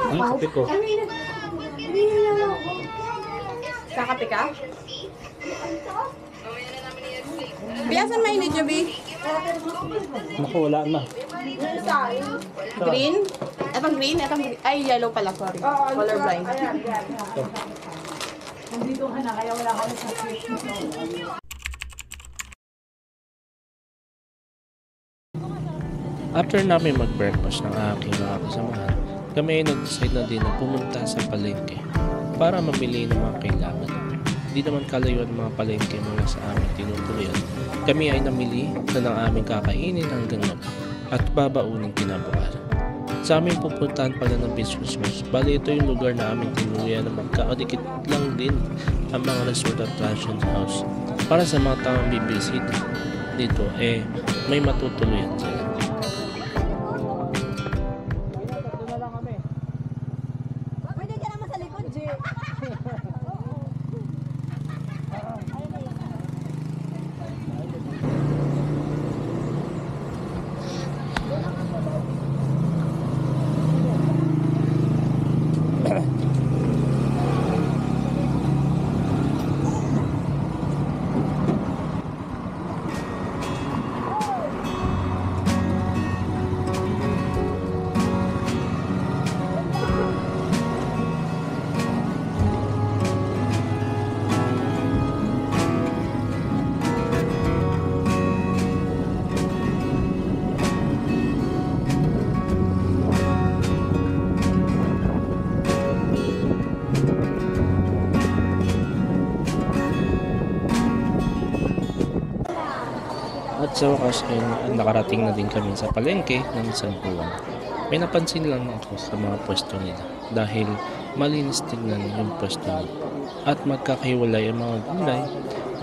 Ang kape ko. Kakape ka? Biyasan mainit nyo, Bi? Naku, wala na. Green? Etong green? Etong green? Ay, yellow pala, sorry. Colorblind. Nandito ka na, kaya wala kami sa switch nito. After namin mag-breakfast ng aking mga kasamahan, kami ay nag-decide na din na pumunta sa palengke para mamili ng mga kailangan. Hindi naman kalayuan ng mga palengke mula sa aming tinutuluyan. Kami ay namili na ng aming kakainin hanggang gabi at babaunin kinabukasan. Sa aming pupuntahan pala ng Beach Christmas, bali ito yung lugar na aming tinuluyan na magkakadikit lang din ang mga resort at fashion house. Para sa mga taong bibisit dito, may matutuluyan sila. At sa wakas ay nakarating na din kami sa palengke ng San Juan. May napansin lang ako sa mga pwesto nila dahil malinis tignan yung pwesto nila. At magkakahiwalay ang mga gulay,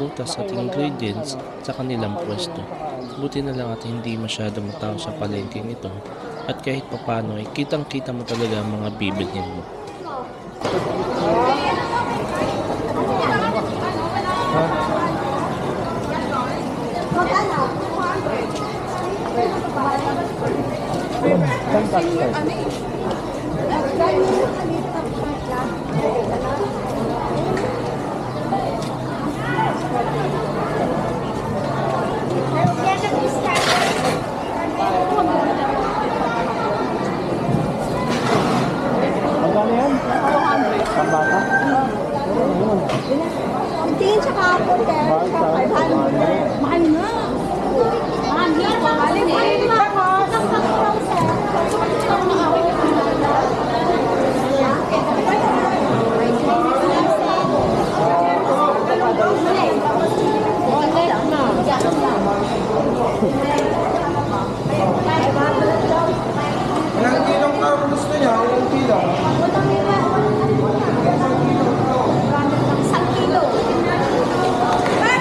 butas at ingredients sa kanilang pwesto. Buti na lang at hindi masyadong tao sa palengke nito at kahit papano ay kitang-kita mo talaga ang mga bibilhin mo. Tingin siya kahapon kaya 500. Mahal nga. Mahal nga. Mahal nga. Ilang kilong tao gusto niya? Ilang kilo? Isang kilo.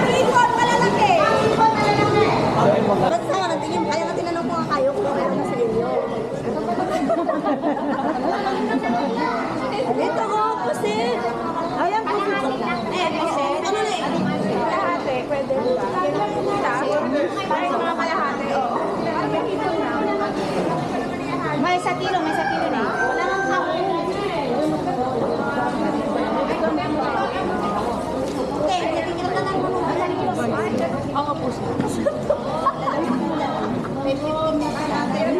Ikot, malalaki. Ba't sa natingin? Kaya nga tinanong ko nga kayo kung meron na sa inyo. Ito ko, pusit. Ayan, pusit. Pusit. Ano na eh? Kalahati, pwede. Parang mga kalahati. May sa kilo na. Wala nang kapo. Okay, titigil na lang mo. Ako po siya. May 15 na natin.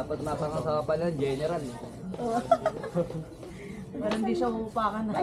Dapat napasama pala general. Parang di siya umupakan na.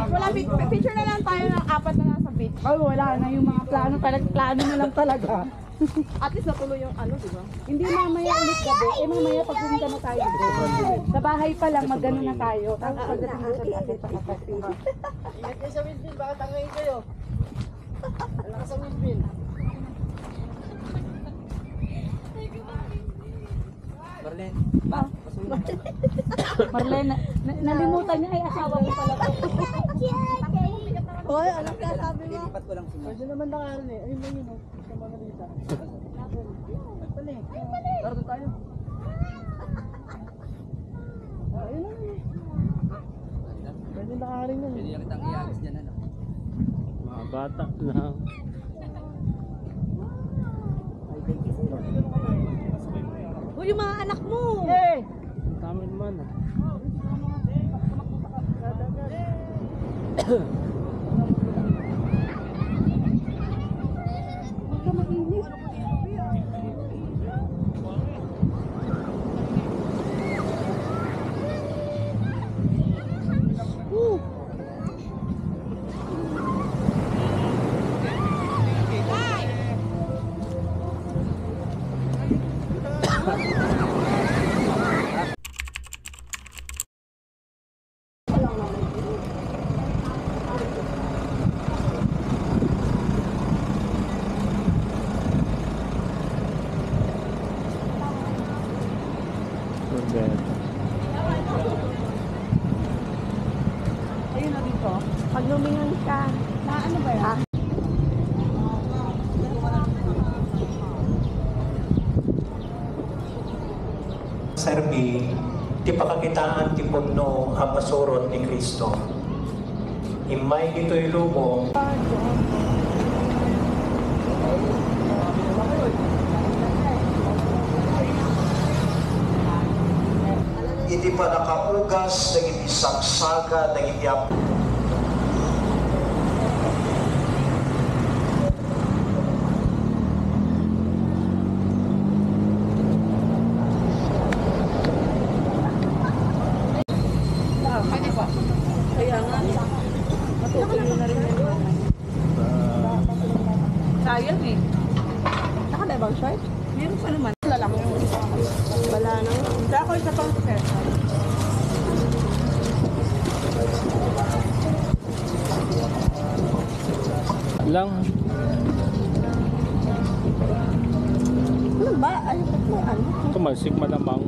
Wala, picture na lang tayo ng 4 na nasa beach. Ay, wala na yung mga plano. Plano na lang talaga. At least natuloy yung ano, di ba? Hindi mamaya ulit gabi. Mamaya pag pumunta na tayo dito. Sa bahay pa lang, mag-ano na tayo. Tapos pagdating na sa natin sa kapatid. Ingat kayo sa windmill, baka tangayin kayo. Wala ka sa windmill. Marlene, Marlene, nalimutan niya ay asawa ko pala to. Hoy, ano kaya sabi mo? lipat ko lang si Pwede naman nakaroon eh. Ayun na yun oh. Sa mga rita. Pali. Laro tayo. Ayun na yun. Pwede nakaroon yun. Pwede kitang iagis dyan, ano? Mga bata lang. Uy, yung mga anak mo! Eh! Dami naman ah. Huwag ka mainit. Ayun na dito. Pag lumingon ka, Na ano ba yan? Serbi, ti pakakitaan ti punno ang masurot ni Kristo. Imay dito ilumo. Hindi pa nakaugas, naging isagsaga, naging yap. Kaya nga. Matutuloy na rin yung mga. Sayang eh. naka na bang short? Meron pa naman. Wala lang yung Wala na. Sa ako isa pang pesa. Lang. Ano ba? Ano ba? Ano? Tumalsik malamang.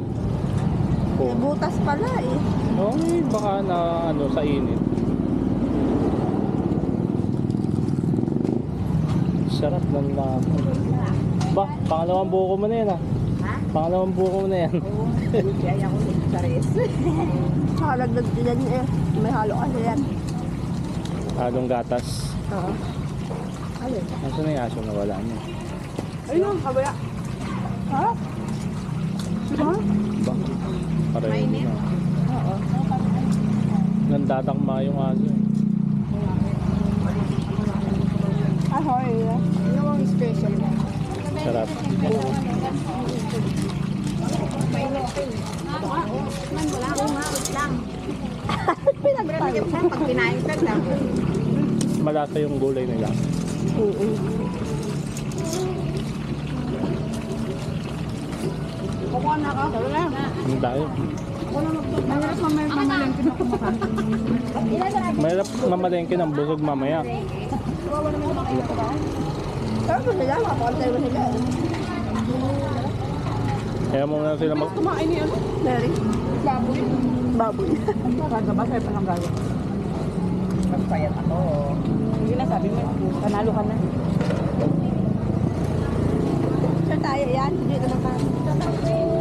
May butas pala eh. Okay, baka na ano sa init. Sarap ng lapo. Ba, pangalawang buko mo na yan ah. Pangalawang buko mo na yan. Kaya ako sa res. Halagdag din eh. May halo kasi yan. Halong gatas. Oo. Ayun. Nasaan na yung aso na wala niya? Ayun ang kabaya. Ha? Ha? Ba? Pareho na. Oo. Nandatakma yung aso. Ahoy. Ano ang special mo? Sarap. Pinagpalip siya pag kinain ka lang. Malasa yung gulay nila. Kukuha na ka. Ang tayo. Mahirap mamaya mamalengke na kumakain. Mahirap mamalengke ng busog mamaya. Pero kung sila, makakontay mo sila. Kaya mo na sila mag... Kumain ni ano? Mary? Baboy. Baboy. Kagaba sa'yo pa lang gawin. Magpayat ako. Yun na sabi mo, panalo ka na. Sir tayo yan, dito na tayo.